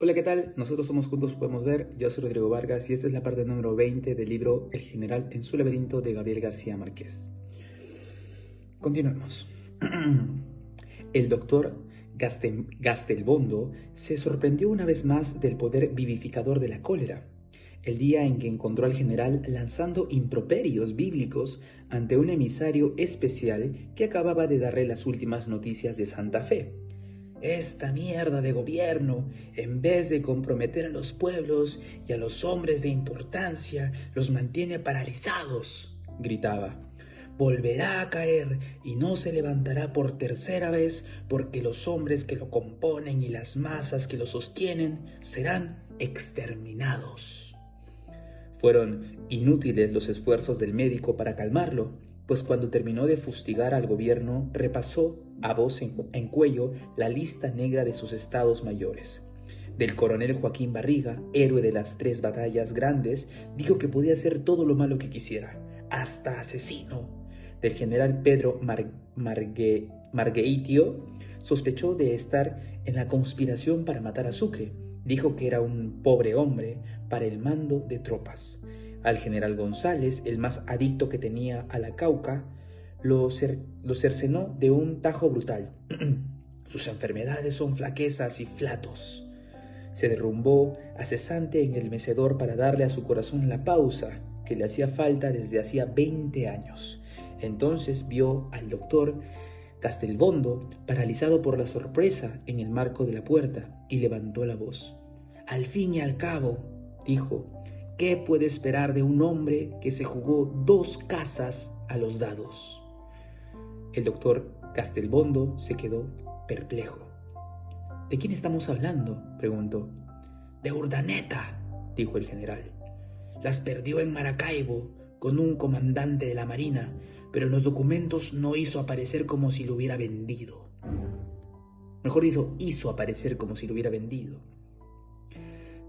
Hola, ¿qué tal? Nosotros somos Juntos Podemos Ver, yo soy Rodrigo Vargas y esta es la parte número 20 del libro El General en su laberinto de Gabriel García Márquez. Continuemos. El doctor Gastelbondo se sorprendió una vez más del poder vivificador de la cólera, el día en que encontró al general lanzando improperios bíblicos ante un emisario especial que acababa de darle las últimas noticias de Santa Fe. Esta mierda de gobierno, en vez de comprometer a los pueblos y a los hombres de importancia, los mantiene paralizados, gritaba. Volverá a caer y no se levantará por tercera vez porque los hombres que lo componen y las masas que lo sostienen serán exterminados. Fueron inútiles los esfuerzos del médico para calmarlo, pues cuando terminó de fustigar al gobierno, repasó a voz en cuello la lista negra de sus estados mayores. Del coronel Joaquín Barriga, héroe de las 3 batallas grandes, dijo que podía hacer todo lo malo que quisiera, hasta asesino. Del general Pedro Margheitio, sospechó de estar en la conspiración para matar a Sucre. Dijo que era un pobre hombre para el mando de tropas. Al general González, el más adicto que tenía a la Cauca, lo cercenó de un tajo brutal. Sus enfermedades son flaquezas y flatos. Se derrumbó a cesante en el mecedor para darle a su corazón la pausa que le hacía falta desde hacía 20 años. Entonces vio al doctor Castelbondo paralizado por la sorpresa en el marco de la puerta y levantó la voz. Al fin y al cabo, dijo, ¿qué puede esperar de un hombre que se jugó 2 casas a los dados? El doctor Castelbondo se quedó perplejo. ¿De quién estamos hablando?, preguntó. De Urdaneta, dijo el general. Las perdió en Maracaibo con un comandante de la Marina, pero en los documentos no hizo aparecer como si lo hubiera vendido. Mejor dicho, hizo aparecer como si lo hubiera vendido.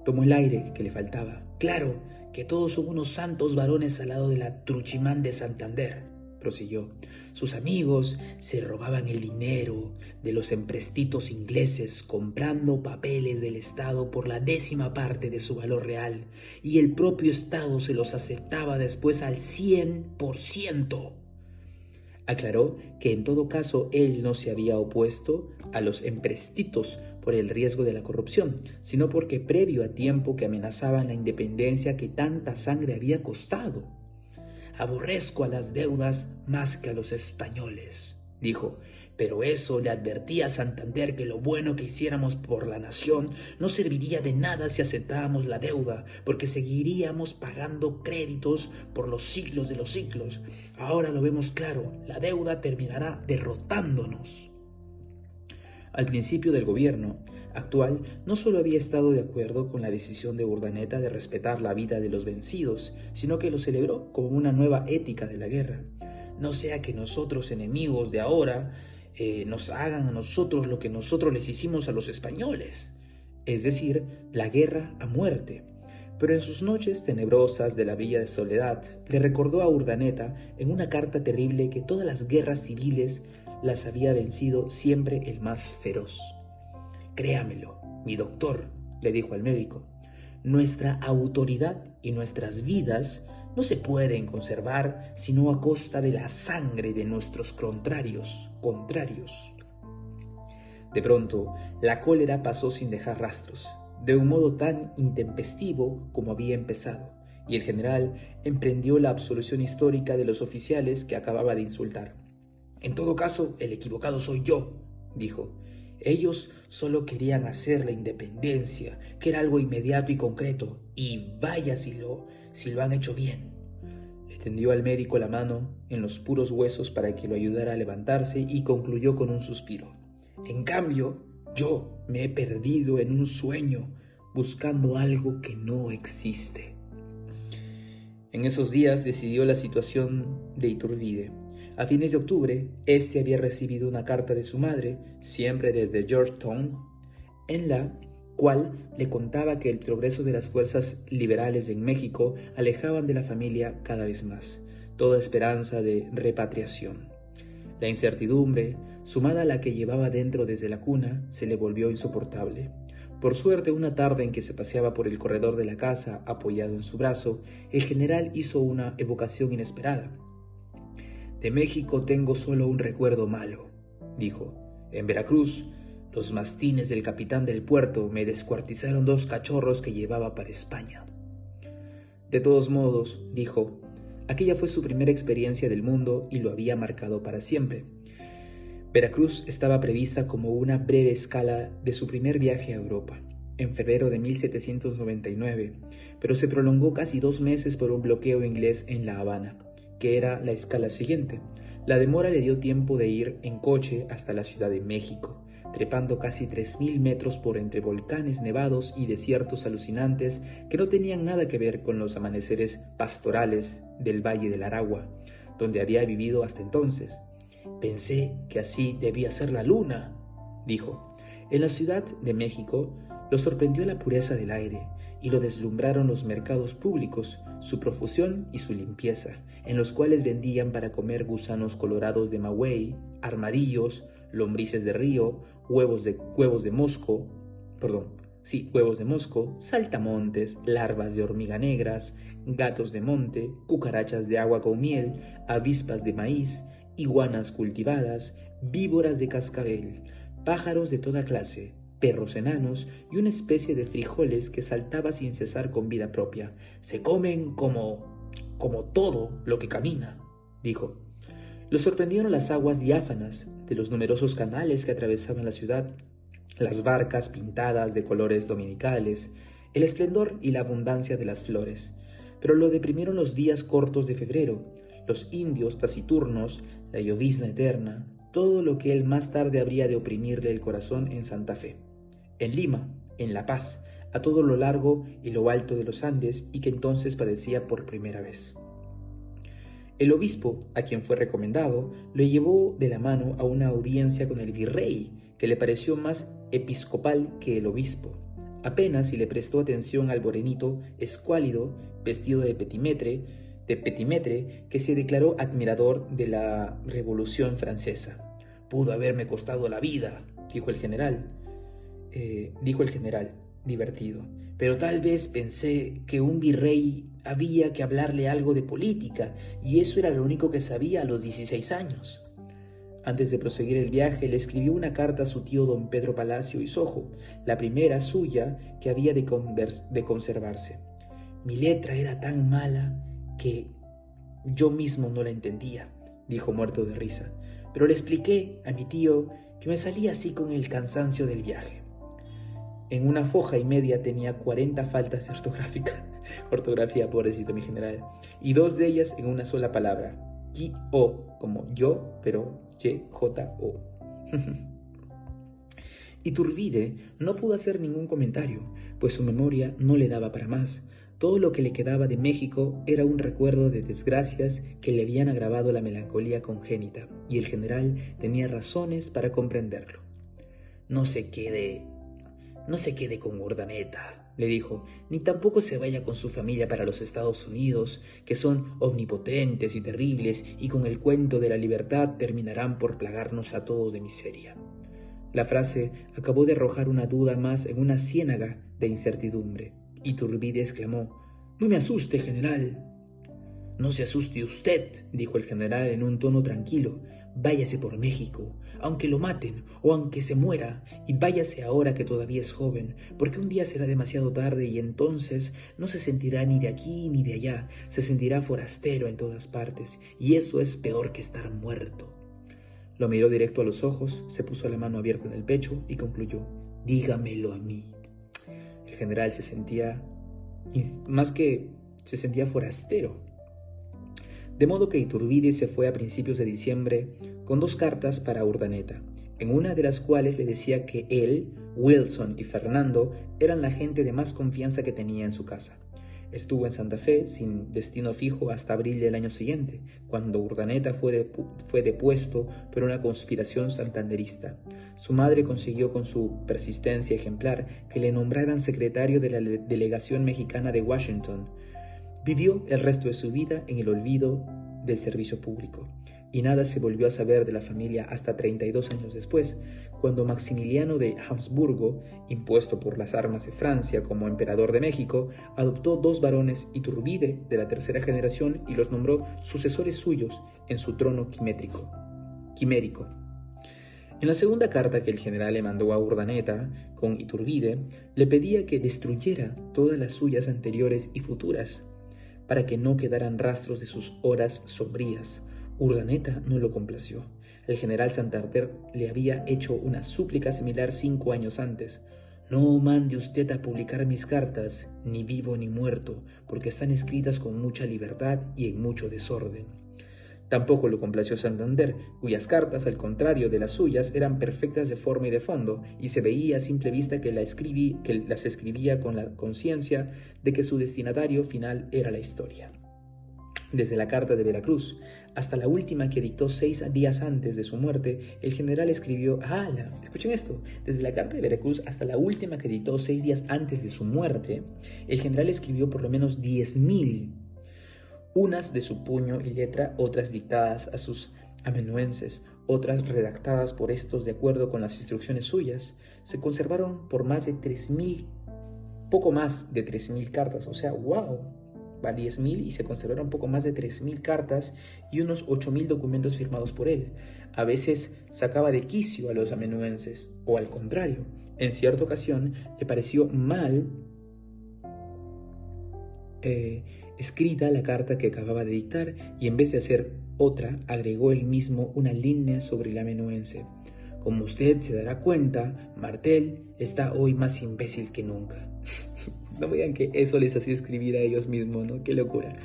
Tomó el aire que le faltaba. Claro que todos son unos santos varones al lado de la Truchimán de Santander, prosiguió. Sus amigos se robaban el dinero de los emprestitos ingleses comprando papeles del Estado por la 10ª parte de su valor real y el propio Estado se los aceptaba después al 100%. Aclaró que en todo caso él no se había opuesto a los emprestitos por el riesgo de la corrupción, sino porque previo a tiempo que amenazaban la independencia que tanta sangre había costado. Aborrezco a las deudas más que a los españoles, dijo, pero eso le advertía a Santander que lo bueno que hiciéramos por la nación no serviría de nada si aceptábamos la deuda, porque seguiríamos pagando créditos por los siglos de los siglos. Ahora lo vemos claro, la deuda terminará derrotándonos. Al principio del gobierno actual no solo había estado de acuerdo con la decisión de Urdaneta de respetar la vida de los vencidos, sino que lo celebró como una nueva ética de la guerra. No sea que nosotros, enemigos de ahora, nos hagan a nosotros lo que nosotros les hicimos a los españoles, es decir, la guerra a muerte. Pero en sus noches tenebrosas de la Villa de Soledad, le recordó a Urdaneta en una carta terrible que todas las guerras civiles las había vencido siempre el más feroz. Créamelo, mi doctor, le dijo al médico, nuestra autoridad y nuestras vidas no se pueden conservar sino a costa de la sangre de nuestros contrarios. De pronto, la cólera pasó sin dejar rastros, de un modo tan intempestivo como había empezado, y el general emprendió la absolución histórica de los oficiales que acababa de insultar. En todo caso, el equivocado soy yo, dijo. Ellos solo querían hacer la independencia, que era algo inmediato y concreto, y vaya si lo han hecho bien. Le tendió al médico la mano en los puros huesos para que lo ayudara a levantarse y concluyó con un suspiro. En cambio, yo me he perdido en un sueño, buscando algo que no existe. En esos días decidió la situación de Iturbide. A fines de octubre, este había recibido una carta de su madre, siempre desde Georgetown, en la cual le contaba que el progreso de las fuerzas liberales en México alejaban de la familia cada vez más toda esperanza de repatriación. La incertidumbre, sumada a la que llevaba dentro desde la cuna, se le volvió insoportable. Por suerte, una tarde en que se paseaba por el corredor de la casa, apoyado en su brazo, el general hizo una evocación inesperada. «De México tengo solo un recuerdo malo», dijo. «En Veracruz, los mastines del capitán del puerto me descuartizaron 2 cachorros que llevaba para España». De todos modos, dijo, aquella fue su primera experiencia del mundo y lo había marcado para siempre. Veracruz estaba prevista como una breve escala de su primer viaje a Europa, en febrero de 1799, pero se prolongó casi 2 meses por un bloqueo inglés en La Habana, que era la escala siguiente. La demora le dio tiempo de ir en coche hasta la Ciudad de México, trepando casi 3.000 metros por entre volcanes nevados y desiertos alucinantes que no tenían nada que ver con los amaneceres pastorales del Valle del Aragua, donde había vivido hasta entonces. «Pensé que así debía ser la luna», dijo. En la Ciudad de México lo sorprendió la pureza del aire y lo deslumbraron los mercados públicos, su profusión y su limpieza, en los cuales vendían para comer gusanos colorados de maguey, armadillos, lombrices de río, huevos de mosco, saltamontes, larvas de hormiga negras, gatos de monte, cucarachas de agua con miel, avispas de maíz, iguanas cultivadas, víboras de cascabel, pájaros de toda clase, perros enanos y una especie de frijoles que saltaba sin cesar con vida propia. «Se comen como todo lo que camina», dijo. Lo sorprendieron las aguas diáfanas de los numerosos canales que atravesaban la ciudad, las barcas pintadas de colores dominicales, el esplendor y la abundancia de las flores. Pero lo deprimieron los días cortos de febrero, los indios taciturnos, la llovizna eterna, todo lo que él más tarde habría de oprimirle el corazón en Santa Fe, en Lima, en La Paz, a todo lo largo y lo alto de los Andes, y que entonces padecía por primera vez. El obispo, a quien fue recomendado, lo llevó de la mano a una audiencia con el virrey, que le pareció más episcopal que el obispo. Apenas si le prestó atención al morenito escuálido, vestido de petimetre, que se declaró admirador de la Revolución Francesa. «Pudo haberme costado la vida», dijo el general, divertido. «Pero tal vez pensé que un virrey había que hablarle algo de política, y eso era lo único que sabía a los 16 años». Antes de proseguir el viaje, le escribió una carta a su tío don Pedro Palacio y Sojo, la primera suya que había de conservarse. «Mi letra era tan mala que yo mismo no la entendía», dijo muerto de risa, «pero le expliqué a mi tío que me salía así con el cansancio del viaje». En una foja y media tenía 40 faltas de ortografía, pobrecito mi general, y 2 de ellas en una sola palabra, Y-O, como yo, pero Y-J-O. Iturbide no pudo hacer ningún comentario, pues su memoria no le daba para más. Todo lo que le quedaba de México era un recuerdo de desgracias que le habían agravado la melancolía congénita, y el general tenía razones para comprenderlo. No se quede con Urdaneta», le dijo, «ni tampoco se vaya con su familia para los Estados Unidos, que son omnipotentes y terribles, y con el cuento de la libertad terminarán por plagarnos a todos de miseria». La frase acabó de arrojar una duda más en una ciénaga de incertidumbre. Iturbide exclamó: «No me asuste, general». «No se asuste usted», dijo el general en un tono tranquilo. «Váyase por México, aunque lo maten o aunque se muera, y váyase ahora que todavía es joven, porque un día será demasiado tarde y entonces no se sentirá ni de aquí ni de allá, se sentirá forastero en todas partes, y eso es peor que estar muerto». Lo miró directo a los ojos, se puso la mano abierta en el pecho y concluyó: «Dígamelo a mí». El general se sentía forastero. De modo que Iturbide se fue a principios de diciembre con 2 cartas para Urdaneta, en una de las cuales le decía que él, Wilson y Fernando eran la gente de más confianza que tenía en su casa. Estuvo en Santa Fe sin destino fijo hasta abril del año siguiente, cuando Urdaneta fue depuesto por una conspiración santanderista. Su madre consiguió con su persistencia ejemplar que le nombraran secretario de la delegación mexicana de Washington. Vivió el resto de su vida en el olvido del servicio público, y nada se volvió a saber de la familia hasta 32 años después, cuando Maximiliano de Habsburgo, impuesto por las armas de Francia como emperador de México, adoptó 2 varones Iturbide de la tercera generación y los nombró sucesores suyos en su trono quimérico. En la segunda carta que el general le mandó a Urdaneta con Iturbide, le pedía que destruyera todas las suyas anteriores y futuras, para que no quedaran rastros de sus horas sombrías. Urdaneta no lo complació. El general Santander le había hecho una súplica similar 5 años antes. No mande usted a publicar mis cartas, ni vivo ni muerto, porque están escritas con mucha libertad y en mucho desorden. Tampoco lo complació Santander, cuyas cartas, al contrario de las suyas, eran perfectas de forma y de fondo, y se veía a simple vista que las escribía con la conciencia de que su destinatario final era la historia. Desde la carta de Veracruz hasta la última que dictó 6 días antes de su muerte, el general escribió... escuchen esto. Desde la carta de Veracruz hasta la última que dictó 6 días antes de su muerte, el general escribió por lo menos 10,000, unas de su puño y letra, otras dictadas a sus amanuenses, otras redactadas por estos de acuerdo con las instrucciones suyas. Se conservaron por más de 3,000, poco más de 3,000 cartas, o sea, wow, va 10,000 y se conservaron poco más de 3,000 cartas y unos 8,000 documentos firmados por él. A veces sacaba de quicio a los amanuenses, o al contrario, en cierta ocasión le pareció mal escrita la carta que acababa de dictar y en vez de hacer otra, agregó él mismo una línea sobre el amanuense. Como usted se dará cuenta, Martel está hoy más imbécil que nunca. No me digan que eso les hacía escribir a ellos mismos, ¿no? ¡Qué locura!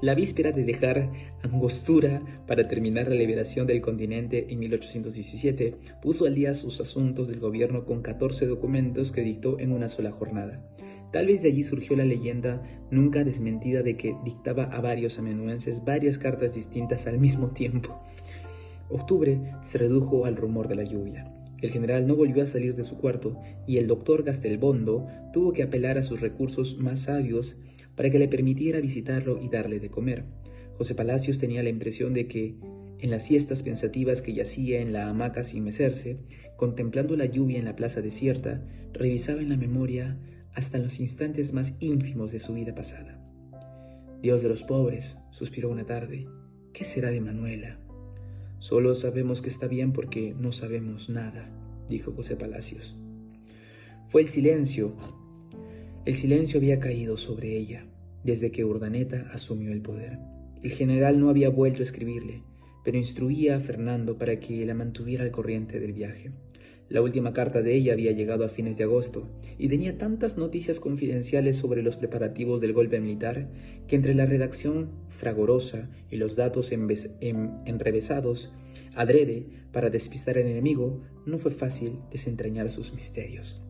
La víspera de dejar Angostura para terminar la liberación del continente en 1817, puso al día sus asuntos del gobierno con 14 documentos que dictó en una sola jornada. Tal vez de allí surgió la leyenda nunca desmentida de que dictaba a varios amanuenses varias cartas distintas al mismo tiempo. Octubre se redujo al rumor de la lluvia. El general no volvió a salir de su cuarto y el doctor Gastelbondo tuvo que apelar a sus recursos más sabios para que le permitiera visitarlo y darle de comer. José Palacios tenía la impresión de que, en las siestas pensativas que yacía en la hamaca sin mecerse, contemplando la lluvia en la plaza desierta, revisaba en la memoria hasta los instantes más ínfimos de su vida pasada. Dios de los pobres, suspiró una tarde, ¿qué será de Manuela? Solo sabemos que está bien porque no sabemos nada, dijo José Palacios. Fue el silencio. El silencio había caído sobre ella desde que Urdaneta asumió el poder. El general no había vuelto a escribirle, pero instruía a Fernando para que la mantuviera al corriente del viaje. La última carta de ella había llegado a fines de agosto y tenía tantas noticias confidenciales sobre los preparativos del golpe militar que entre la redacción fragorosa y los datos enrevesados adrede para despistar al enemigo, no fue fácil desentrañar sus misterios.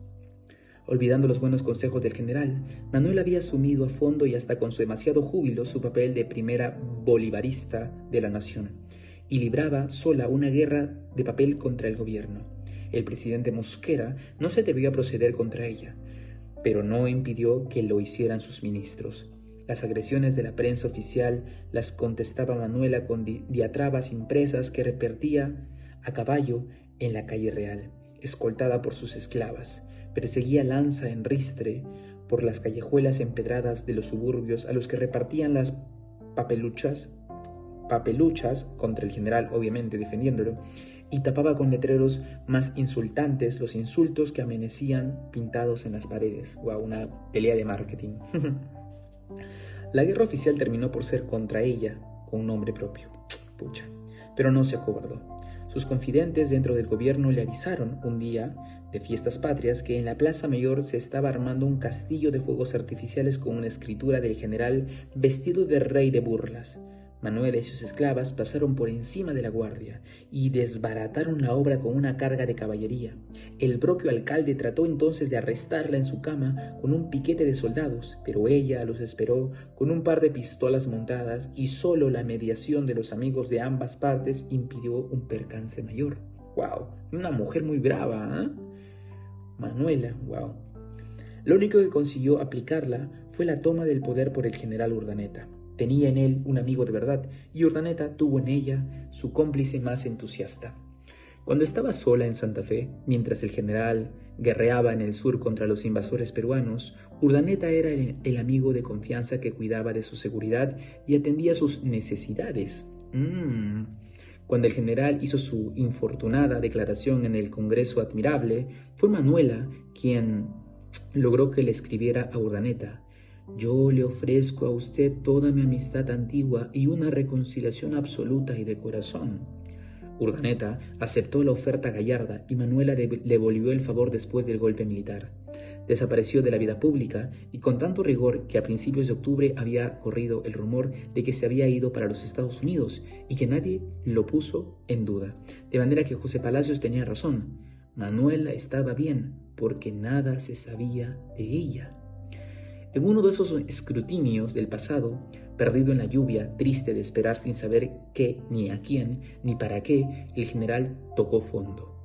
Olvidando los buenos consejos del general, Manuel había asumido a fondo y hasta con su demasiado júbilo su papel de primera bolivarista de la nación y libraba sola una guerra de papel contra el gobierno. El presidente Mosquera no se atrevió a proceder contra ella, pero no impidió que lo hicieran sus ministros. Las agresiones de la prensa oficial las contestaba Manuela con diatrabas impresas que repartía a caballo en la calle real, escoltada por sus esclavas. Perseguía lanza en ristre por las callejuelas empedradas de los suburbios a los que repartían las papeluchas contra el general, obviamente defendiéndolo, y tapaba con letreros más insultantes los insultos que amanecían pintados en las paredes. Wow, una pelea de marketing. La guerra oficial terminó por ser contra ella, con un nombre propio. Pucha. Pero no se acobardó. Sus confidentes dentro del gobierno le avisaron un día de fiestas patrias que en la Plaza Mayor se estaba armando un castillo de fuegos artificiales con una escritura del general vestido de rey de burlas. Manuela y sus esclavas pasaron por encima de la guardia y desbarataron la obra con una carga de caballería. El propio alcalde trató entonces de arrestarla en su cama con un piquete de soldados, pero ella los esperó con un par de pistolas montadas y solo la mediación de los amigos de ambas partes impidió un percance mayor. ¡Wow! Una mujer muy brava, ¿eh? Manuela, ¡wow! Lo único que consiguió aplicarla fue la toma del poder por el general Urdaneta. tenía en él un amigo de verdad, y Urdaneta tuvo en ella su cómplice más entusiasta. Cuando estaba sola en Santa Fe, mientras el general guerreaba en el sur contra los invasores peruanos, Urdaneta era el amigo de confianza que cuidaba de su seguridad y atendía sus necesidades. Cuando el general hizo su infortunada declaración en el Congreso Admirable, fue Manuela quien logró que le escribiera a Urdaneta: «Yo le ofrezco a usted toda mi amistad antigua y una reconciliación absoluta y de corazón». Urdaneta aceptó la oferta gallarda y Manuela le devolvió el favor después del golpe militar. Desapareció de la vida pública y con tanto rigor que a principios de octubre había corrido el rumor de que se había ido para los Estados Unidos y que nadie lo puso en duda. De manera que José Palacios tenía razón. Manuela estaba bien porque nada se sabía de ella. En uno de esos escrutinios del pasado, perdido en la lluvia, triste de esperar sin saber qué, ni a quién, ni para qué, el general tocó fondo.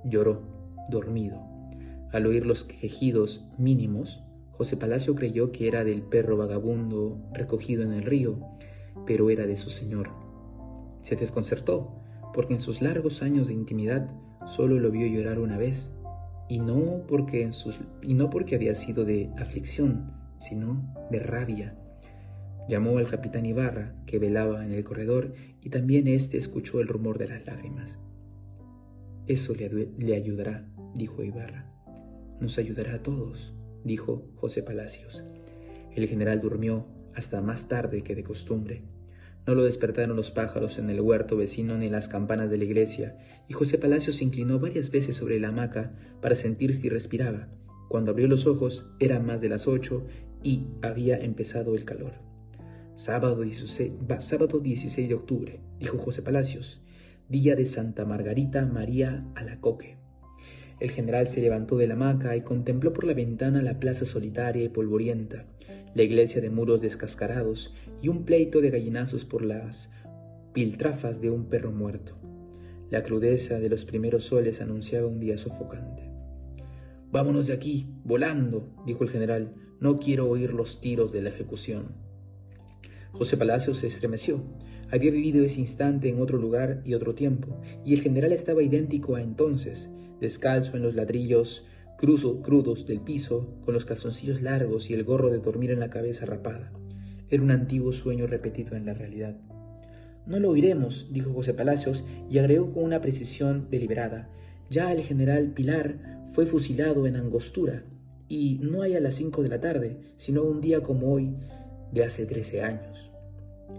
Lloró, dormido. Al oír los quejidos mínimos, José Palacio creyó que era del perro vagabundo recogido en el río, pero era de su señor. Se desconcertó, porque en sus largos años de intimidad solo lo vio llorar una vez, y no porque había sido de aflicción, sino de rabia. Llamó al capitán Ibarra, que velaba en el corredor, y también éste escuchó el rumor de las lágrimas. «Eso le ayudará», dijo Ibarra. «Nos ayudará a todos», dijo José Palacios. El general durmió hasta más tarde que de costumbre. No lo despertaron los pájaros en el huerto vecino ni las campanas de la iglesia, y José Palacios se inclinó varias veces sobre la hamaca para sentir si respiraba. Cuando abrió los ojos eran más de las 8 y había empezado el calor. Sábado 16 de octubre, dijo José Palacios, día de Santa Margarita María Alacoque. El general se levantó de la hamaca y contempló por la ventana la plaza solitaria y polvorienta, la iglesia de muros descascarados y un pleito de gallinazos por las piltrafas de un perro muerto. La crudeza de los primeros soles anunciaba un día sofocante. «Vámonos de aquí, volando», dijo el general. «No quiero oír los tiros de la ejecución». José Palacios se estremeció. Había vivido ese instante en otro lugar y otro tiempo, y el general estaba idéntico a entonces, descalzo en los ladrillos crudos del piso, con los calzoncillos largos y el gorro de dormir en la cabeza rapada. Era un antiguo sueño repetido en la realidad. «No lo oiremos», dijo José Palacios, y agregó con una precisión deliberada: «Ya el general Pilar fue fusilado en Angostura, y no hay a las 5 de la tarde, sino un día como hoy de hace 13 años.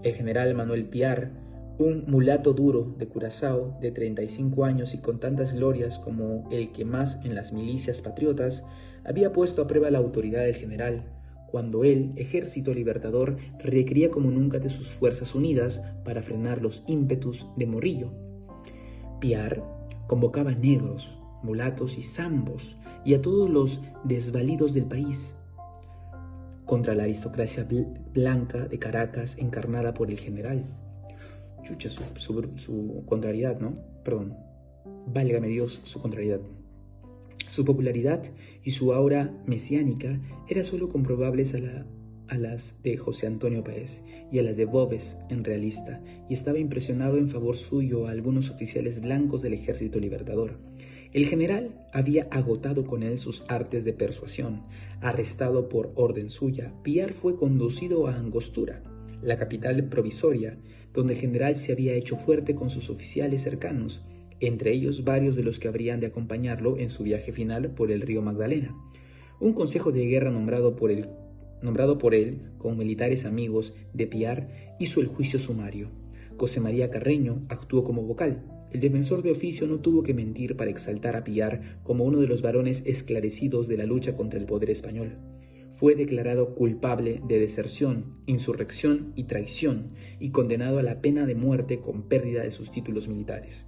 El general Manuel Piar, un mulato duro de Curazao de 35 años y con tantas glorias como el que más en las milicias patriotas, había puesto a prueba la autoridad del general, cuando el ejército libertador requería como nunca de sus fuerzas unidas para frenar los ímpetus de Morillo. Piar convocaba negros, mulatos y zambos, y a todos los desvalidos del país, contra la aristocracia blanca de Caracas encarnada por el general. Chucha, su contrariedad, ¿no? Perdón, válgame Dios, su contrariedad. Su popularidad y su aura mesiánica eran solo comprobables a las de José Antonio Páez y a las de Boves en Realista, y estaba impresionado en favor suyo a algunos oficiales blancos del ejército libertador. El general había agotado con él sus artes de persuasión. Arrestado por orden suya, Piar fue conducido a Angostura, la capital provisoria, donde el general se había hecho fuerte con sus oficiales cercanos, entre ellos varios de los que habrían de acompañarlo en su viaje final por el río Magdalena. Un consejo de guerra nombrado por él con militares amigos de Piar hizo el juicio sumario. José María Carreño actuó como vocal. El defensor de oficio no tuvo que mentir para exaltar a Piar como uno de los varones esclarecidos de la lucha contra el poder español. Fue declarado culpable de deserción, insurrección y traición, y condenado a la pena de muerte con pérdida de sus títulos militares.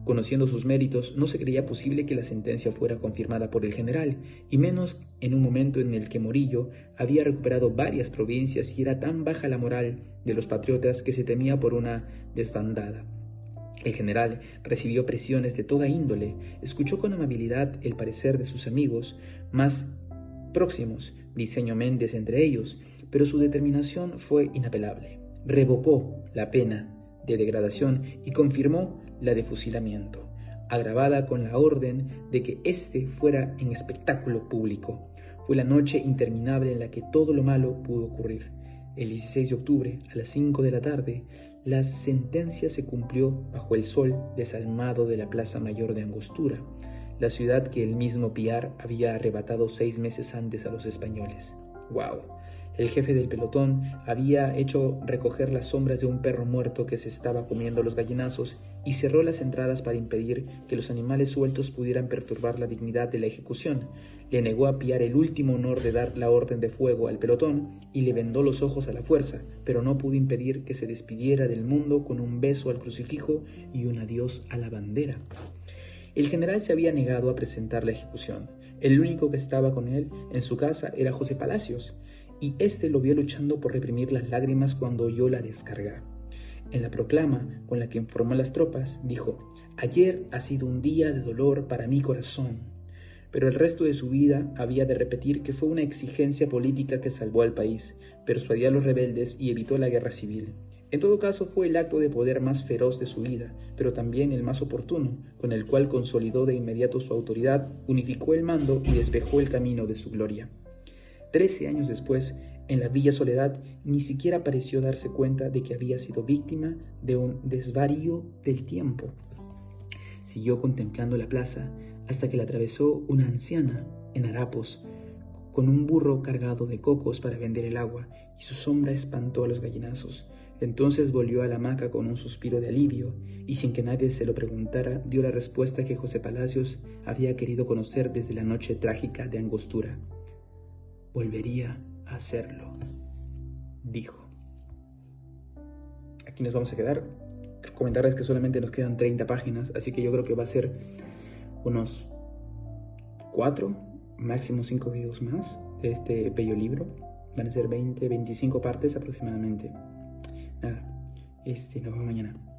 Conociendo sus méritos, no se creía posible que la sentencia fuera confirmada por el general, y menos en un momento en el que Morillo había recuperado varias provincias y era tan baja la moral de los patriotas que se temía por una desbandada. El general recibió presiones de toda índole, escuchó con amabilidad el parecer de sus amigos más próximos, Briceño Méndez entre ellos, pero su determinación fue inapelable. Revocó la pena de degradación y confirmó la de fusilamiento, agravada con la orden de que éste fuera en espectáculo público. Fue la noche interminable en la que todo lo malo pudo ocurrir. El 16 de octubre, a las 5 de la tarde, la sentencia se cumplió bajo el sol desalmado de la Plaza Mayor de Angostura, la ciudad que el mismo Piar había arrebatado 6 meses antes a los españoles. ¡Wow! El jefe del pelotón había hecho recoger las sombras de un perro muerto que se estaba comiendo los gallinazos y cerró las entradas para impedir que los animales sueltos pudieran perturbar la dignidad de la ejecución. Le negó a Piar el último honor de dar la orden de fuego al pelotón y le vendó los ojos a la fuerza, pero no pudo impedir que se despidiera del mundo con un beso al crucifijo y un adiós a la bandera. El general se había negado a presentar la ejecución. El único que estaba con él en su casa era José Palacios, y éste lo vio luchando por reprimir las lágrimas cuando oyó la descarga. En la proclama con la que informó a las tropas, dijo: «Ayer ha sido un día de dolor para mi corazón», pero el resto de su vida había de repetir que fue una exigencia política que salvó al país, persuadió a los rebeldes y evitó la guerra civil. En todo caso, fue el acto de poder más feroz de su vida, pero también el más oportuno, con el cual consolidó de inmediato su autoridad, unificó el mando y despejó el camino de su gloria. 13 años después, en la Villa Soledad, ni siquiera pareció darse cuenta de que había sido víctima de un desvarío del tiempo. Siguió contemplando la plaza hasta que la atravesó una anciana en harapos, con un burro cargado de cocos para vender el agua, y su sombra espantó a los gallinazos. Entonces volvió a la hamaca con un suspiro de alivio, y sin que nadie se lo preguntara, dio la respuesta que José Palacios había querido conocer desde la noche trágica de Angostura. «Volvería a hacerlo», dijo. Aquí nos vamos a quedar. Comentarles que solamente nos quedan 30 páginas, así que yo creo que va a ser unos 4, máximo 5 videos más de este bello libro. Van a ser 20, 25 partes aproximadamente. Nada, nos vemos mañana.